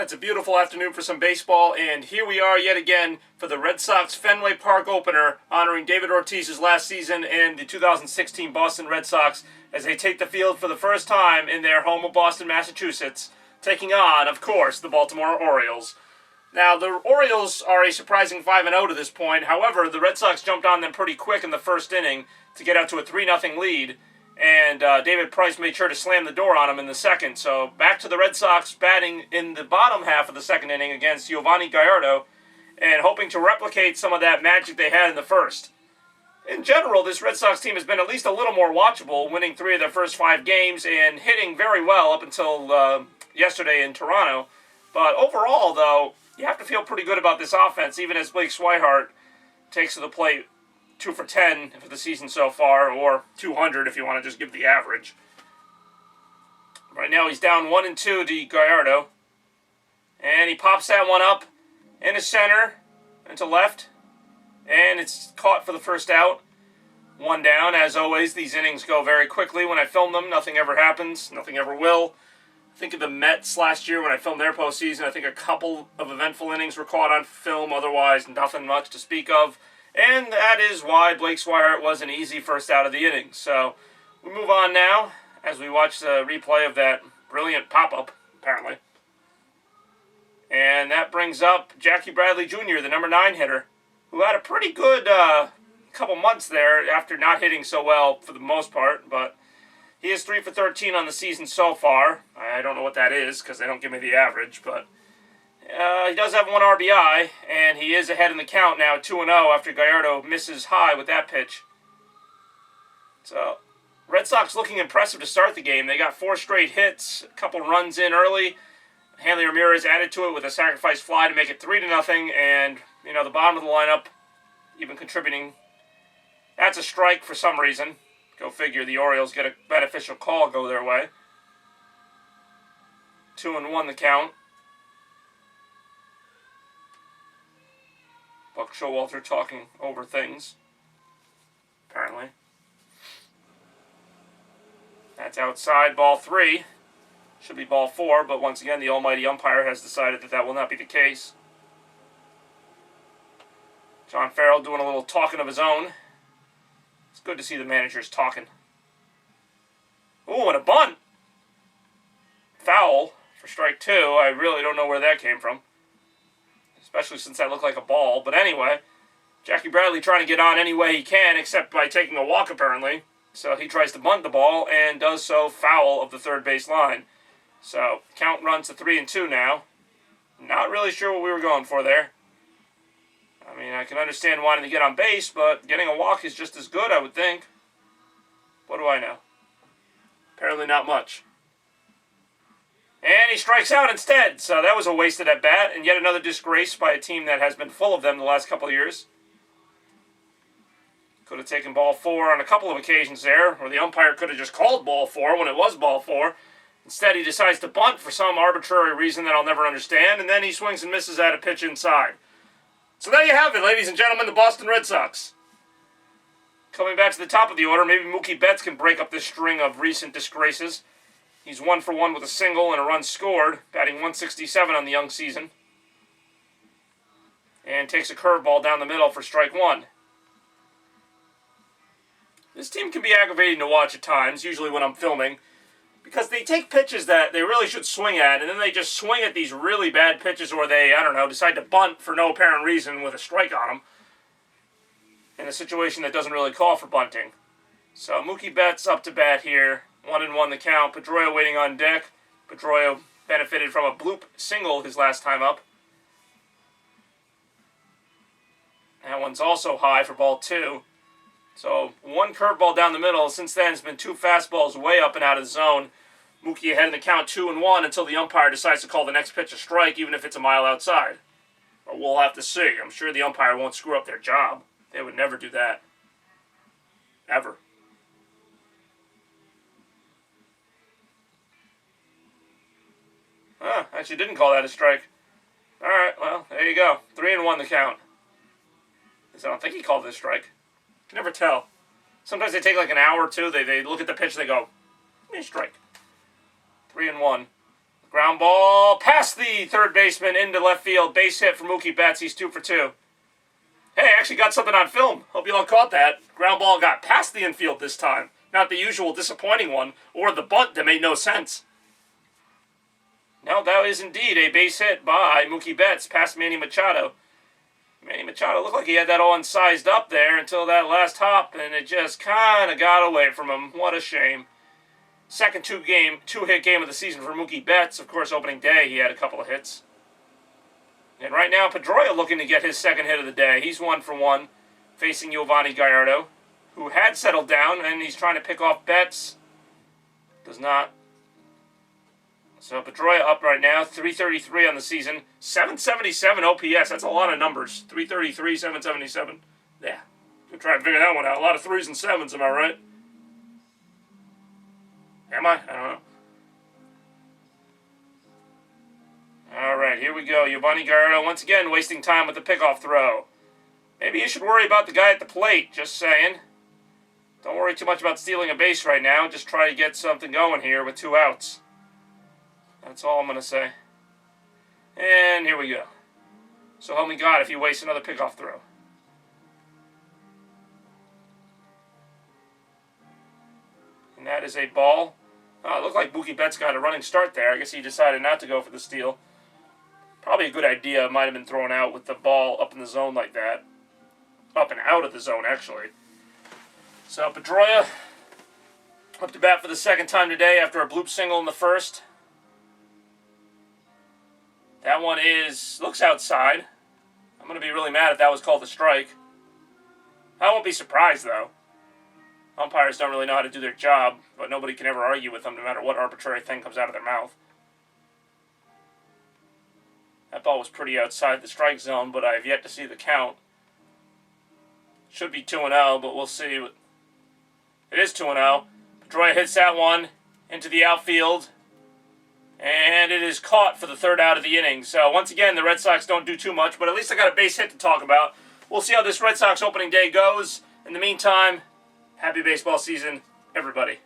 It's a beautiful afternoon for some baseball, and here we are yet again for the Red Sox Fenway Park opener, honoring David Ortiz's last season and the 2016 Boston Red Sox as they take the field for the first time in their home of Boston, Massachusetts, taking on, of course, the Baltimore Orioles. Now, the Orioles are a surprising 5-0 to this point. However, the Red Sox jumped on them pretty quick in the first inning to get out to a 3-0 lead. And David Price made sure to slam the door on him in the second. So back to the Red Sox batting in the bottom half of the second inning against Giovanni Gallardo and hoping to replicate some of that magic they had in the first. In general, this Red Sox team has been at least a little more watchable, winning 3 of their first 5 games and hitting very well up until yesterday in Toronto. But overall, though, you have to feel pretty good about this offense, even as Blake Swihart takes to the plate 2 for 10 for the season so far, or 200 if you want to just give the average. Right now he's down 1-2 to Gallardo. And he pops that one up into center, into left. And it's caught for the first out. 1 down. As always, these innings go very quickly when I film them. Nothing ever happens. Nothing ever will. Think of the Mets last year when I filmed their postseason. I think a couple of eventful innings were caught on film. Otherwise, nothing much to speak of. And that is why Blake Swihart was an easy first out of the inning. So we move on now as we watch the replay of that brilliant pop-up, apparently. And that brings up Jackie Bradley Jr., the number 9 hitter, who had a pretty good couple months there after not hitting so well for the most part. But he is 3 for 13 on the season so far. I don't know what that is because they don't give me the average, but he does have 1 RBI, and he is ahead in the count now, 2-0, after Gallardo misses high with that pitch. So, Red Sox looking impressive to start the game. They got 4 straight hits, a couple runs in early. Hanley Ramirez added to it with a sacrifice fly to make it 3-0, and, the bottom of the lineup even contributing. That's a strike for some reason. Go figure, the Orioles get a beneficial call go their way. 2-1 the count. Buck Showalter talking over things, apparently. That's outside, ball 3. Should be ball 4, but once again, the almighty umpire has decided that will not be the case. John Farrell doing a little talking of his own. It's good to see the managers talking. Ooh, and a bunt. Foul for strike 2. I really don't know where that came from, especially since that looked like a ball. But anyway, Jackie Bradley trying to get on any way he can, except by taking a walk, apparently. So he tries to bunt the ball and does so foul of the third base line. So count runs to 3-2 now. Not really sure what we were going for there. I mean, I can understand wanting to get on base, but getting a walk is just as good, I would think. What do I know? Apparently not much. And he strikes out instead, so that was a wasted at-bat, and yet another disgrace by a team that has been full of them the last couple of years. Could have taken ball 4 on a couple of occasions there, or the umpire could have just called ball 4 when it was ball 4. Instead, he decides to bunt for some arbitrary reason that I'll never understand, and then he swings and misses at a pitch inside. So there you have it, ladies and gentlemen, the Boston Red Sox. Coming back to the top of the order, maybe Mookie Betts can break up this string of recent disgraces. He's 1 for 1 with a single and a run scored, batting .167 on the young season. And takes a curveball down the middle for strike 1. This team can be aggravating to watch at times, usually when I'm filming, because they take pitches that they really should swing at, and then they just swing at these really bad pitches, or they, decide to bunt for no apparent reason with a strike on them, in a situation that doesn't really call for bunting. So Mookie Betts up to bat here. 1-1 the count. Pedroia waiting on deck. Pedroia benefited from a bloop single his last time up. That one's also high for ball 2. So 1 curveball down the middle. Since then, it's been 2 fastballs way up and out of the zone. Mookie ahead in the count 2-1 until the umpire decides to call the next pitch a strike, even if it's a mile outside. But we'll have to see. I'm sure the umpire won't screw up their job. They would never do that. Ever. Actually didn't call that a strike. Alright, well, there you go. 3-1 the count. I don't think he called it a strike. You can never tell. Sometimes they take like an hour or two. They look at the pitch and they go, strike. 3-1. Ground ball past the third baseman into left field. Base hit for Mookie Betts. He's 2 for 2. Hey, I actually got something on film. Hope you all caught that. Ground ball got past the infield this time. Not the usual disappointing one, or the bunt that made no sense. No, that is indeed a base hit by Mookie Betts past Manny Machado. Manny Machado looked like he had that all unsized up there until that last hop, and it just kind of got away from him. What a shame. Second two-hit game of the season for Mookie Betts. Of course, opening day, he had a couple of hits. And right now, Pedroia looking to get his second hit of the day. He's 1 for 1, facing Giovanni Gallardo, who had settled down, and he's trying to pick off Betts. Does not. So Pedroia up right now, 333 on the season, 777 OPS. That's a lot of numbers. 333, 777. Yeah, we'll try and figure that one out. A lot of 3s and 7s, am I right? Am I? I don't know. All right, here we go. Giovanni Gallardo once again wasting time with the pickoff throw. Maybe you should worry about the guy at the plate, just saying. Don't worry too much about stealing a base right now. Just try to get something going here with 2 outs. That's all I'm going to say. And here we go. So help me God if you waste another pickoff throw. And that is a ball. Oh, it looked like Mookie Betts got a running start there. I guess he decided not to go for the steal. Probably a good idea. It might have been thrown out with the ball up in the zone like that. Up and out of the zone, actually. So Pedroia up to bat for the second time today after a bloop single in the first. That one looks outside. I'm going to be really mad if that was called a strike. I won't be surprised, though. Umpires don't really know how to do their job, but nobody can ever argue with them no matter what arbitrary thing comes out of their mouth. That ball was pretty outside the strike zone, but I have yet to see the count. Should be 2-0, but we'll see. It is 2-0. Pedroia hits that one into the outfield, and it is caught for the third out of the inning. So once again, the Red Sox don't do too much, but at least I got a base hit to talk about. We'll see how this Red Sox opening day goes. In the meantime, happy baseball season, everybody.